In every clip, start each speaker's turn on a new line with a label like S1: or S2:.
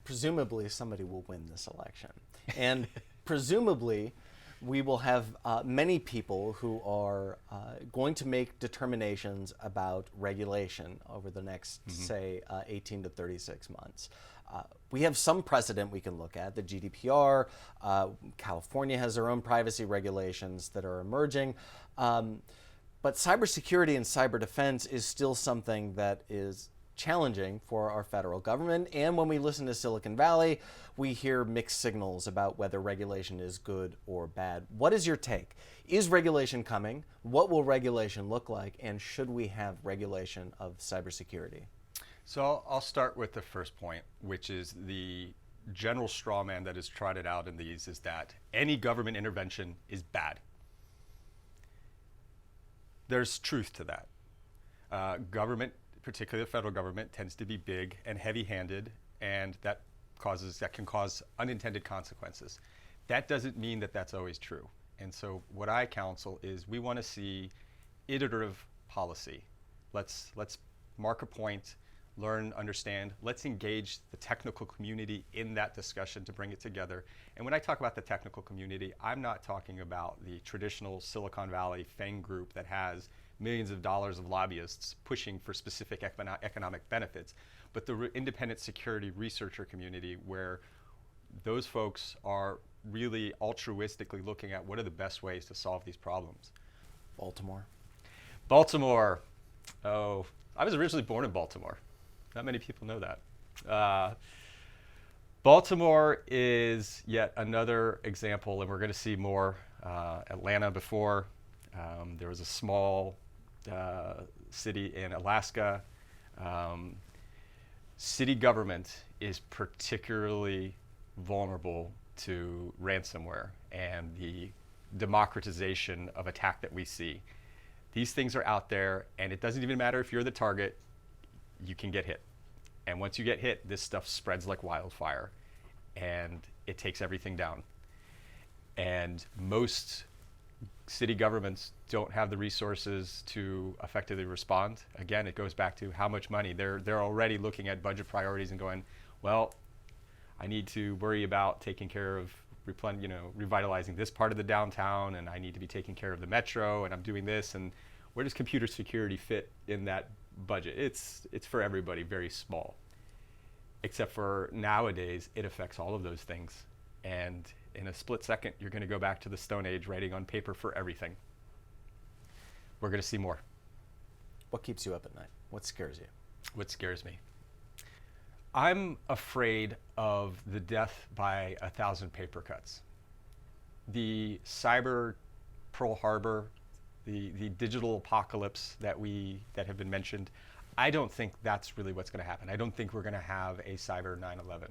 S1: presumably somebody will win this election. And presumably we will have many people who are going to make determinations about regulation over the next, say, 18 to 36 months. We have some precedent we can look at, the GDPR. California has their own privacy regulations that are emerging. But cybersecurity and cyber defense is still something that is challenging for our federal government. And when we listen to Silicon Valley, we hear mixed signals about whether regulation is good or bad. What is your take? Is regulation coming? What will regulation look like? And should we have regulation of cybersecurity?
S2: So I'll start with the first point, which is the general straw man that is trotted out in these is that any government intervention is bad. There's truth to that. Government, particularly the federal government, tends to be big and heavy-handed, and that can cause unintended consequences. That doesn't mean that that's always true. And so what I counsel is we want to see iterative policy. Let's mark a point, learn, understand. Let's engage the technical community in that discussion to bring it together. And when I talk about the technical community, I'm not talking about the traditional Silicon Valley FANG group that has millions of dollars of lobbyists pushing for specific economic benefits, but the independent security researcher community where those folks are really altruistically looking at what are the best ways to solve these problems.
S1: Baltimore.
S2: Baltimore. Oh, I was originally born in Baltimore. Not many people know that. Baltimore is yet another example, and we're going to see more. Atlanta before. There was a small city in Alaska. City government is particularly vulnerable to ransomware and the democratization of attack that we see. These things are out there, and it doesn't even matter if you're the target, you can get hit. And once you get hit, this stuff spreads like wildfire, and it takes everything down. And most city governments don't have the resources to effectively respond. Again, it goes back to how much money. They're already looking at budget priorities and going, well, I need to worry about taking care of revitalizing this part of the downtown, and I need to be taking care of the metro, and I'm doing this, and where does computer security fit in that budget? It's for everybody, very small. Except for nowadays, it affects all of those things. And in a split second, you're going to go back to the Stone Age, writing on paper for everything. We're going to see more.
S1: What keeps you up at night? What scares you?
S2: What scares me? I'm afraid of the death by 1,000 paper cuts. The cyber Pearl Harbor, the digital apocalypse that have been mentioned, I don't think that's really what's going to happen. I don't think we're going to have a cyber 9/11.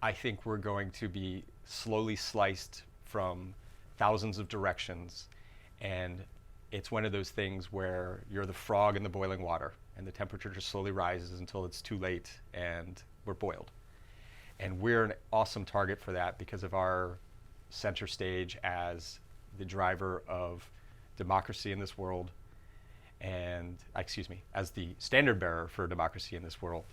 S2: I think we're going to be slowly sliced from thousands of directions, and it's one of those things where you're the frog in the boiling water, and the temperature just slowly rises until it's too late and we're boiled. And we're an awesome target for that because of our center stage as the driver of democracy in this world, and as the standard bearer for democracy in this world,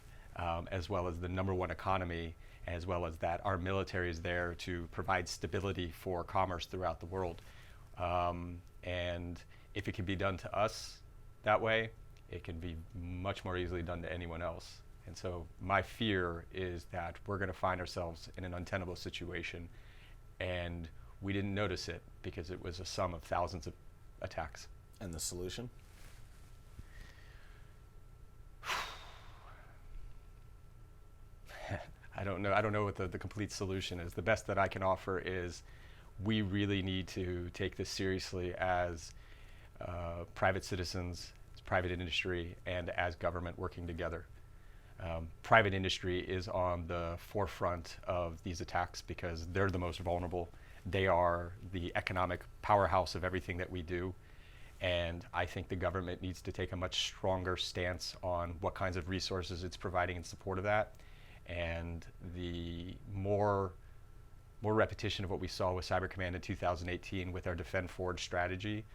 S2: as well as the #1 economy, as well as that our military is there to provide stability for commerce throughout the world. And if it can be done to us that way, it can be much more easily done to anyone else. And so my fear is that we're going to find ourselves in an untenable situation, and we didn't notice it because it was a sum of thousands of attacks.
S1: And the solution?
S2: I don't know what the complete solution is. The best that I can offer is we really need to take this seriously as private citizens, as private industry, and as government working together. Private industry is on the forefront of these attacks because they're the most vulnerable. They are the economic powerhouse of everything that we do. And I think the government needs to take a much stronger stance on what kinds of resources it's providing in support of that. And the more repetition of what we saw with Cyber Command in 2018 with our Defend Forward strategy.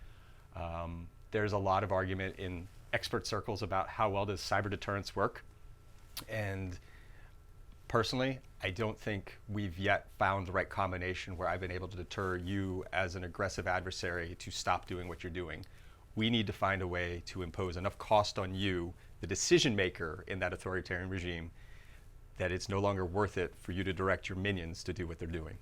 S2: There's a lot of argument in expert circles about how well does cyber deterrence work. And personally, I don't think we've yet found the right combination where I've been able to deter you as an aggressive adversary to stop doing what you're doing. We need to find a way to impose enough cost on you, the decision maker in that authoritarian regime, that it's no longer worth it for you to direct your minions to do what they're doing.